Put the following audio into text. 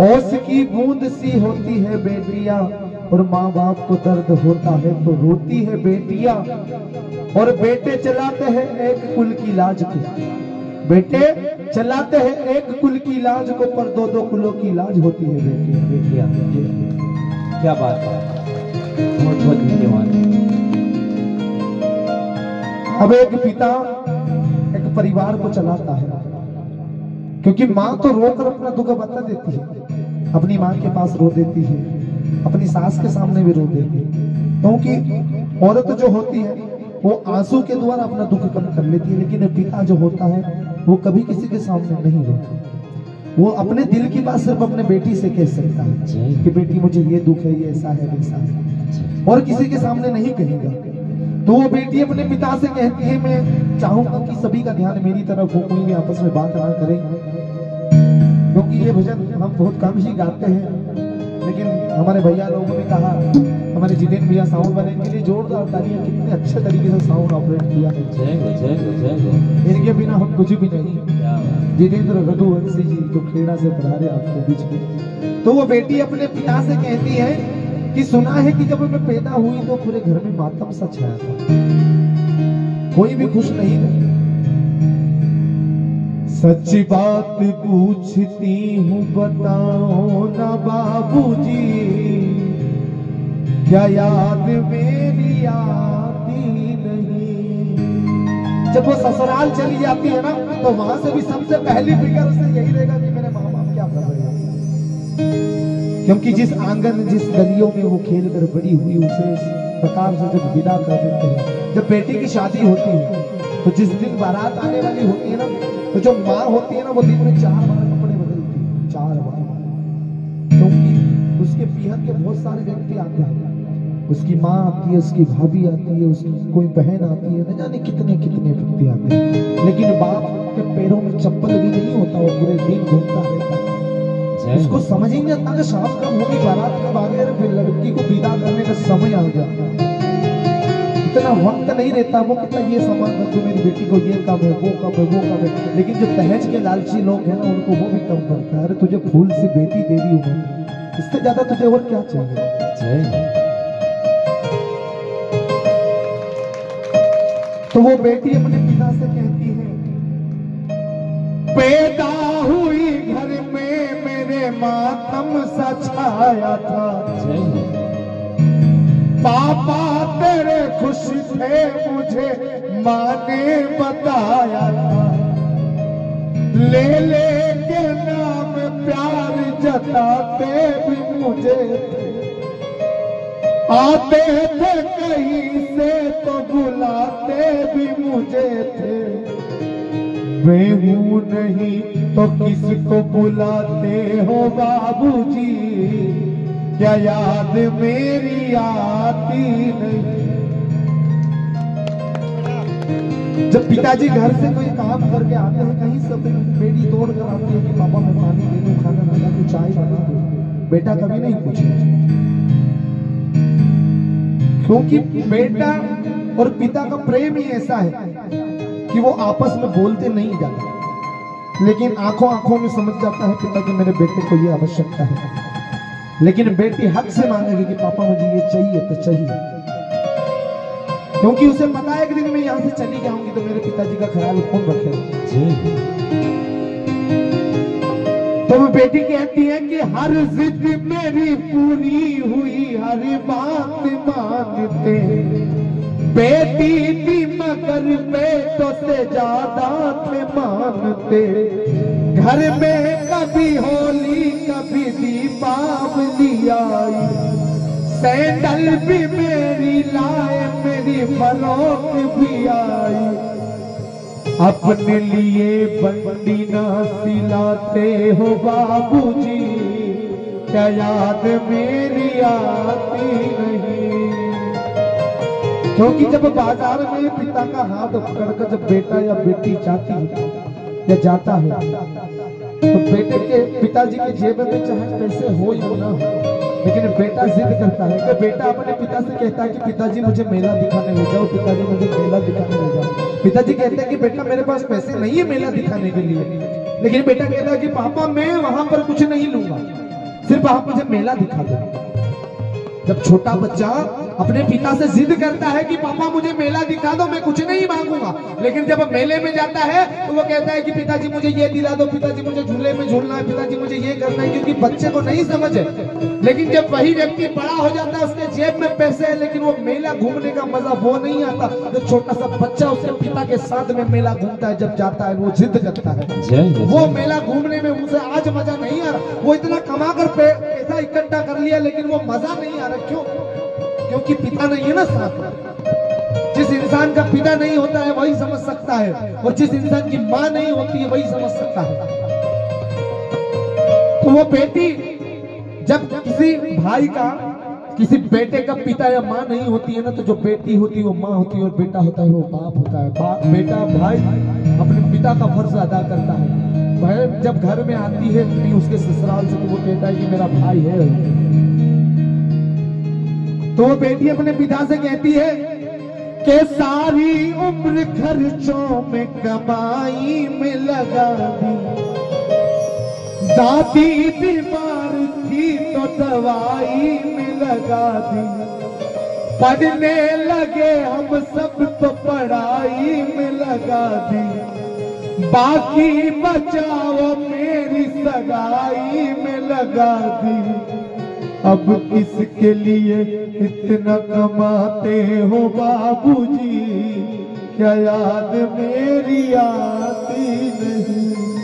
ओस की बूंद सी होती है बेटियां, और माँ बाप को दर्द होता है तो रोती है बेटियां। और बेटे चलाते हैं एक कुल की लाज को, बेटे चलाते हैं एक कुल की लाज को, पर दो दो कुलों की लाज होती है बेटियां। क्या बात है, बहुत बहुत धन्यवाद। अब एक पिता एक परिवार को चलाता है, क्योंकि माँ तो रोकर अपना दुख बता देती है, अपनी माँ के पास रो देती है, अपनी सास के सामने भी रो देती है, क्योंकि औरत जो होती है वो आंसू के द्वारा अपना दुख कम कर लेती है। लेकिन पिता जो होता है वो कभी किसी के सामने नहीं रोता, वो अपने दिल की बात सिर्फ अपने बेटी से कह सकता है कि बेटी मुझे ये दुख है, ये ऐसा है, वैसा है, और किसी के सामने नहीं कहेगा। तो वो बेटी अपने पिता से कहती है, मैं चाहूंगा कि सभी का ध्यान मेरी तरफ हो, कोई भी आपस में बात ना करे, क्योंकि ये भजन हम बहुत कम ही गाते हैं। लेकिन हमारे भैया लोगों ने कहा, हमारे जितेंद्र भैया साउंड वाले के लिए जोरदार तालियां, कितने अच्छे तरीके से साउंड ऑपरेट किया है। इनके बिना हम कुछ भी नहीं। जितेंद्र रघुवंशी जी जो खेड़ा से पधारे आपके बीच में, तो वो बेटी अपने पिता से कहती है कि सुना है कि जब मैं पैदा हुई तो पूरे घर में मातम सा छाया था, कोई भी खुश नहीं था। सच्ची बात पूछती हूँ बताओ ना बाबूजी, क्या याद मेरी आती नहीं। जब वो ससुराल चली जाती है ना, तो वहां से भी सबसे पहली फिक्र उसे यही रहेगा कि मेरे माँ बाप क्या कर रहे हैं, क्योंकि जिस आंगन जिस गलियों में वो खेल कर बड़ी हुई, उसे इस प्रकार से जब विदा कर देते हैं। जब बेटी की शादी होती है तो जिस दिन बारात आने वाली होती है ना, तो जो माँ होती है ना वो दिन में 4 बार कपड़े बदलती है, 4 बार, क्योंकि उसके पीहर के बहुत सारे व्यक्ति आते हैं। उसकी माँ आती है, उसकी भाभी आती है, उसकी कोई बहन आती है, न जाने कितने कितने व्यक्ति आते हैं। लेकिन बाप के पैरों में चप्पल भी नहीं होता, वो पूरे दिन घूमता रहता है। उसको समझ ही नहीं आता कि शाम कब होगी, बारात कब आ गया, फिर लड़की को विदा करने का समय आ गया। इतना वक्त नहीं रहता। वो कितना ये सामान रख दो, मेरी बेटी को ये कम है, वो कम है, वो कम है। लेकिन जो दहेज के लालची लोग हैं ना, उनको वो भी कम पड़ता है। अरे तुझे फूल सी बेटी दे दी हूँ, इससे ज्यादा तुझे और क्या चाहिए। तो वो बेटी अपने पिता से कहती है, पैदा हुई घर में मेरे मातम सा छाया था, पापा तेरे खुश थे मुझे माँ ने बताया था, ले ले के नाम प्यार जताते भी मुझे थे, आते थे कहीं से तो बुलाते भी मुझे थे, मैं हूँ नहीं तो किसको बुलाते हो बाबूजी, क्या याद मेरी आती नहीं। जब पिताजी घर से कोई काम करके आते हैं, कहीं से बेटी तोड़ कर आती है कि पापा मैं पानी दे दूं, खाना बना दूं, चाय बना दूं, बेटा कभी नहीं पूछे, क्योंकि बेटा और पिता का प्रेम ही ऐसा है कि वो आपस में बोलते नहीं जाते, लेकिन आंखों आंखों में समझ जाता है पिता कि मेरे बेटे को ये आवश्यकता है। लेकिन बेटी हक से मांगेगी कि पापा मुझे ये चाहिए तो चाहिए, क्योंकि उसे पता है कि दिन मैं यहाँ से चली जाऊंगी तो मेरे पिताजी का ख्याल कौन रखेगा। तो वो बेटी कहती है कि हर जिद मेरी पूरी हुई, हर बात मानते, बेटी थी मगर बेटों से ज्यादा थे मानते, घर में कभी होली कभी दीपावली आई, सैंडल भी मेरी लाए मेरी फरोख भी आई, अपने लिए बंडी ना सिलाते हो बाबूजी, क्या याद मेरी आती नहीं। क्योंकि जब बाजार में पिता का हाथ पकड़कर जब बेटा या बेटी जाती है या जाता है, तो बेटे के पिताजी के जेब में चाहे पैसे हो या ना हो, लेकिन बेटा जिद करता है कि बेटा अपने पिता से कहता है कि पिताजी मुझे मेला दिखाने ले जाओ, पिताजी मुझे मेला दिखाने ले जाओ। पिताजी कहते हैं कि बेटा मेरे पास पैसे नहीं है मेला दिखाने के लिए, लेकिन बेटा कहता है कि पापा मैं वहां पर कुछ नहीं लूंगा, सिर्फ आप मुझे मेला दिखा दो। जब छोटा बच्चा अपने पिता से जिद करता है कि पापा मुझे मेला दिखा दो, मैं कुछ नहीं मांगूंगा, लेकिन जब मेले में जाता है तो वो कहता है कि पिताजी मुझे ये दिला दो, पिताजी मुझे झूले में झूलना है, पिताजी मुझे ये करना है, क्योंकि बच्चे को नहीं समझ है। लेकिन जब वही व्यक्ति बड़ा हो जाता है, उसके जेब में पैसे है, लेकिन वो मेला घूमने का मजा वो नहीं आता जो छोटा सा बच्चा उसके पिता के साथ में मेला घूमता है। जब जाता है वो जिद करता है, वो मेला घूमने में मुझे आज मजा नहीं आ रहा, वो इतना कमा कर पैसा इकट्ठा कर लिया लेकिन वो मजा नहीं आ रहा। क्यों? क्योंकि पिता नहीं है ना साथ में। जिस इंसान का पिता नहीं होता है वही समझ सकता है, और जिस इंसान की मां नहीं होती है वही समझ सकता है। तो वो बेटी जब किसी भाई का, किसी बेटे का पिता या मां नहीं होती है ना, तो जो बेटी होती है वो मां होती है और बेटा होता है वो बाप होता है। बेटा भाई अपने पिता का फर्ज अदा करता है। बहन जब घर में आती है उसके ससुराल से, तो वो कहता है कि मेरा भाई है। तो वो बेटी अपने पिता से कहती है कि सारी उम्र खर्चों में कमाई में लगा दी, दादी बीमार थी तो दवाई में लगा दी, पढ़ने लगे हम सब तो पढ़ाई में लगा दी, बाकी बचाओ मेरी सगाई में लगा दी। अब किसके लिए इतना कमाते हो बाबूजी, क्या याद मेरी आती नहीं?